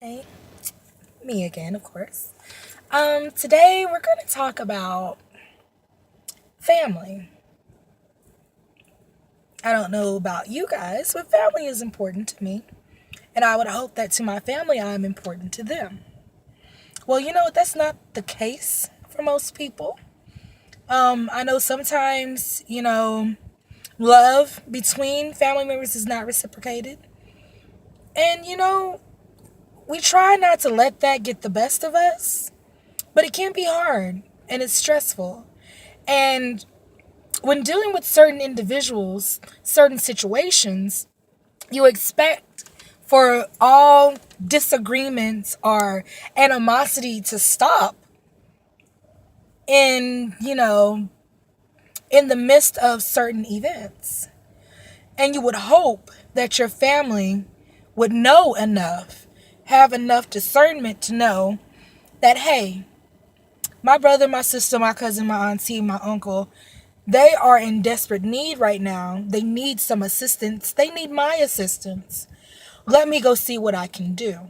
Hey, me again, of course. Today we're going to talk about family. I don't know about you guys, but family is important to me, and I would hope that to my family I'm important to them. Well, that's not the case for most people. I know sometimes, love between family members is not reciprocated. And, we try not to let that get the best of us, but it can be hard and it's stressful. And when dealing with certain individuals, certain situations, you expect for all disagreements or animosity to stop in the midst of certain events. And you would hope that your family would know enough, have enough discernment to know that, hey, my brother, my sister, my cousin, my auntie, my uncle, they are in desperate need right now. They need some assistance. They need my assistance. Let me go see what I can do.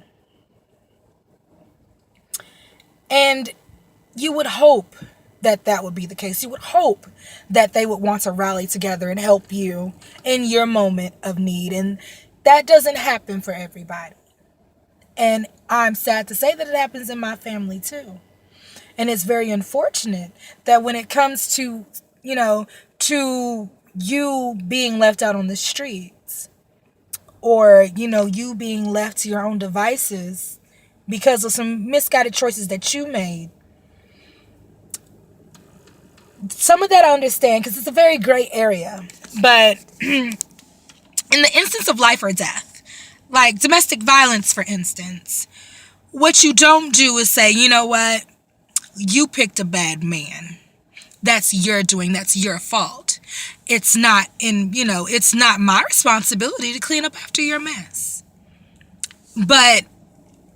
And you would hope that that would be the case. You would hope that they would want to rally together and help you in your moment of need. And that doesn't happen for everybody. And I'm sad to say that it happens in my family too. And it's very unfortunate that when it comes to you being left out on the streets, or, you being left to your own devices because of some misguided choices that you made. Some of that I understand because it's a very gray area. But in the instance of life or death, like domestic violence, for instance, what you don't do is say, you know what, you picked a bad man. That's your doing. That's your fault. It's not my responsibility to clean up after your mess. But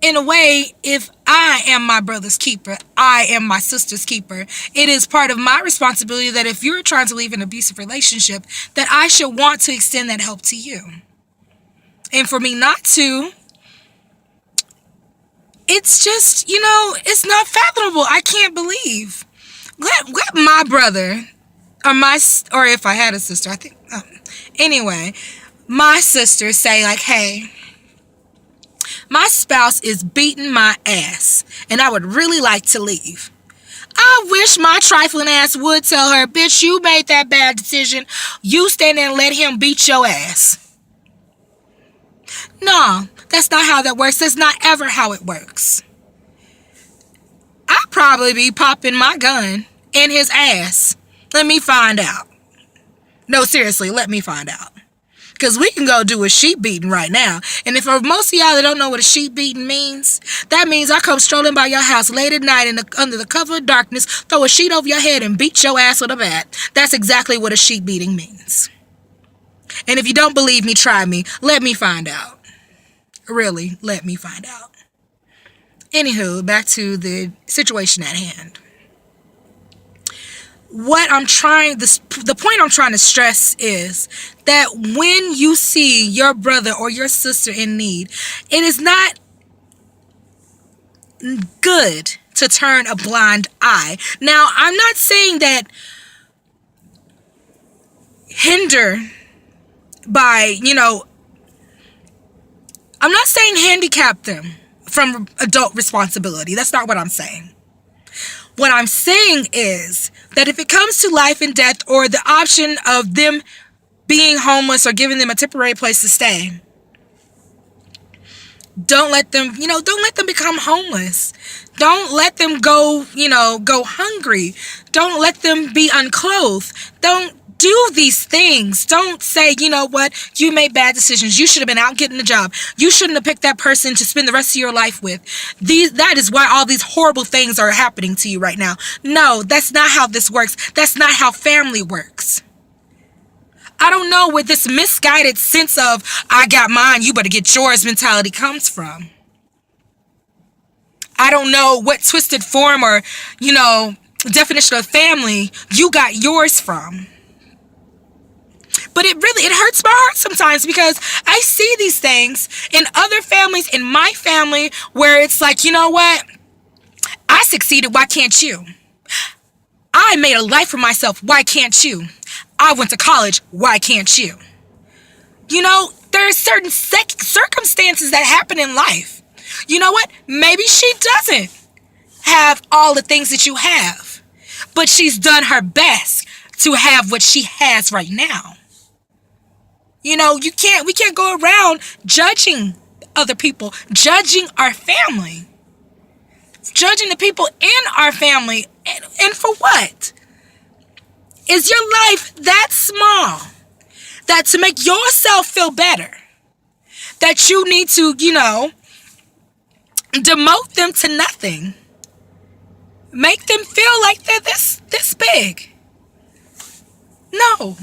in a way, if I am my brother's keeper, I am my sister's keeper, it is part of my responsibility that if you're trying to leave an abusive relationship, that I should want to extend that help to you. And for me not to, it's just, it's not fathomable. I can't believe. Let my brother, or if I had a sister, I think, anyway, my sister say like, hey, my spouse is beating my ass, and I would really like to leave. I wish my trifling ass would tell her, bitch, you made that bad decision. You stand there and let him beat your ass. No, that's not how that works. That's not ever how it works. I'd probably be popping my gun in his ass. Let me find out. No, seriously, let me find out. Because we can go do a sheep beating right now. And if for most of y'all that don't know what a sheep beating means, that means I come strolling by your house late at night under the cover of darkness, throw a sheet over your head and beat your ass with a bat. That's exactly what a sheep beating means. And if you don't believe me, try me. Let me find out. Really, let me find out. Anywho, back to the situation at hand. The point I'm trying to stress is that when you see your brother or your sister in need, it is not good to turn a blind eye. Now, I'm not saying that hinder by, I'm not saying handicap them from adult responsibility. That's not what I'm saying. What I'm saying is that if it comes to life and death or the option of them being homeless or giving them a temporary place to stay, don't let them become homeless. Don't let them go hungry. Don't let them be unclothed. Don't do these things. Don't say, you know what, you made bad decisions. You should have been out getting a job. You shouldn't have picked that person to spend the rest of your life with. That is why all these horrible things are happening to you right now. No, that's not how this works. That's not how family works. I don't know where this misguided sense of, I got mine, you better get yours mentality comes from. I don't know what twisted form or, definition of family you got yours from. But it hurts my heart sometimes because I see these things in other families, in my family, where it's like, you know what? I succeeded, why can't you? I made a life for myself, why can't you? I went to college, why can't you? You know, there are certain circumstances that happen in life. You know what? Maybe she doesn't have all the things that you have, but she's done her best to have what she has right now. You know, we can't go around judging other people, judging our family, judging the people in our family, and for what? Is your life that small that to make yourself feel better, that you need to, you know, demote them to nothing? Make them feel like they're this big? No.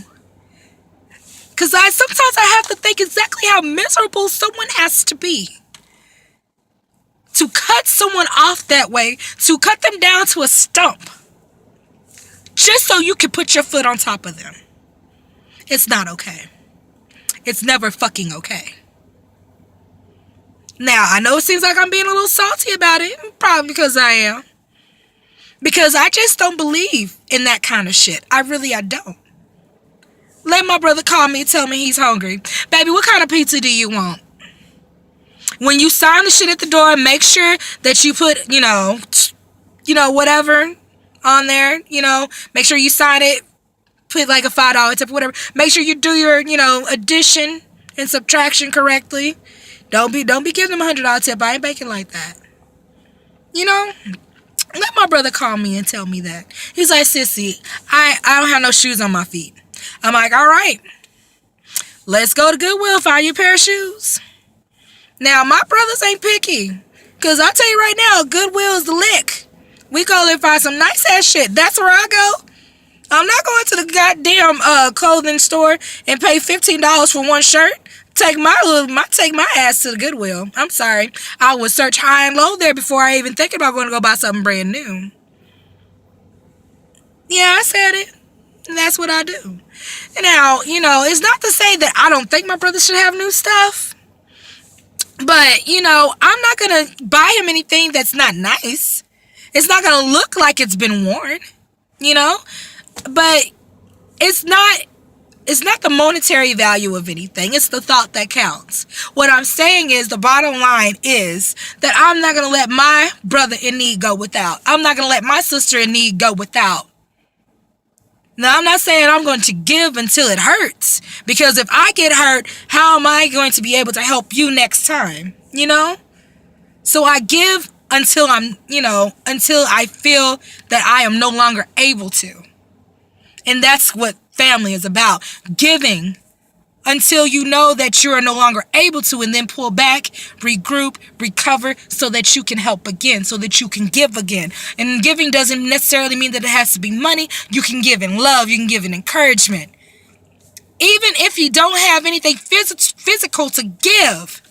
Because sometimes I have to think exactly how miserable someone has to be to cut someone off that way, to cut them down to a stump, just so you can put your foot on top of them. It's not okay. It's never fucking okay. Now, I know it seems like I'm being a little salty about it, probably because I am. Because I just don't believe in that kind of shit. I don't. Let my brother call me and tell me he's hungry. Baby, what kind of pizza do you want? When you sign the shit at the door, make sure that you put, you know, whatever on there, you know. Make sure you sign it, put like a $5 tip or whatever. Make sure you do your, you know, addition and subtraction correctly. Don't be giving them a $100 tip. I ain't baking like that. You know? Let my brother call me and tell me that. He's like, sissy, I don't have no shoes on my feet. I'm like, all right, let's go to Goodwill, find you a pair of shoes. Now, my brothers ain't picky, because I tell you right now, Goodwill is the lick. We go there and find some nice ass shit. That's where I go. I'm not going to the goddamn clothing store and pay $15 for one shirt. Take my ass to the Goodwill. I'm sorry. I would search high and low there before I even think about going to go buy something brand new. Yeah, I said it. And that's what I do. Now, you know, it's not to say that I don't think my brother should have new stuff. But, you know, I'm not going to buy him anything that's not nice. It's not going to look like it's been worn, you know. But it's not the monetary value of anything. It's the thought that counts. What I'm saying is, the bottom line is that I'm not going to let my brother in need go without. I'm not going to let my sister in need go without. Now, I'm not saying I'm going to give until it hurts, because if I get hurt, how am I going to be able to help you next time? You know? So I give until until I feel that I am no longer able to. And that's what family is about. Giving until you know that you are no longer able to, and then pull back, regroup, recover, so that you can help again, so that you can give again. And giving doesn't necessarily mean that it has to be money. You can give in love. You can give in encouragement. Even if you don't have anything physical to give,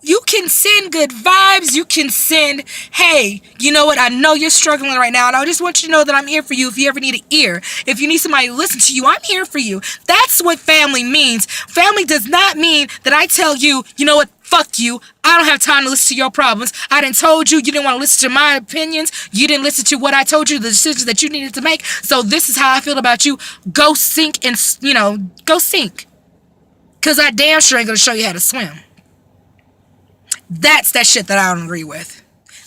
you can send good vibes. You can send, hey, you know what? I know you're struggling right now, and I just want you to know that I'm here for you. If you ever need an ear, if you need somebody to listen to you, I'm here for you. That's what family means. Family does not mean that I tell you, you know what? Fuck you. I don't have time to listen to your problems. I done told you didn't want to listen to my opinions. You didn't listen to what I told you, the decisions that you needed to make. So this is how I feel about you. Go sink and, go sink. Because I damn sure ain't going to show you how to swim. That's that shit that I don't agree with.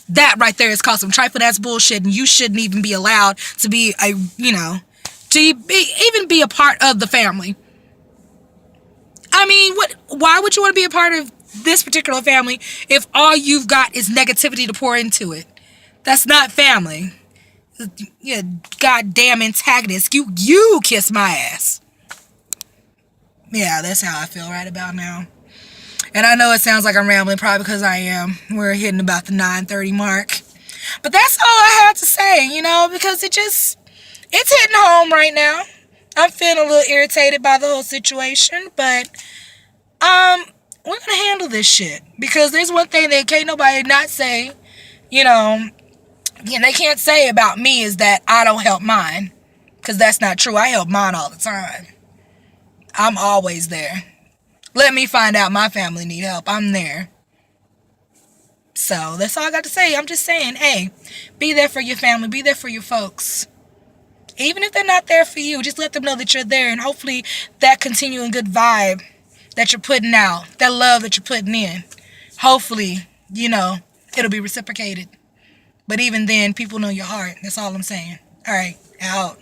That right there is called some trifling ass bullshit, and you shouldn't even be allowed to be even be a part of the family. I mean, why would you want to be a part of this particular family if all you've got is negativity to pour into it? That's not family. You goddamn antagonist. You kiss my ass. Yeah, that's how I feel right about now. And I know it sounds like I'm rambling, probably because I am. We're hitting about the 9:30 mark. But that's all I have to say, because it's hitting home right now. I'm feeling a little irritated by the whole situation, but we're going to handle this shit. Because there's one thing that can't nobody not say, they can't say about me is that I don't help mine. Because that's not true. I help mine all the time. I'm always there. Let me find out my family need help. I'm there. So that's all I got to say. I'm just saying, hey, be there for your family. Be there for your folks. Even if they're not there for you, just let them know that you're there. And hopefully that continuing good vibe that you're putting out, that love that you're putting in, hopefully, it'll be reciprocated. But even then, people know your heart. That's all I'm saying. All right, out.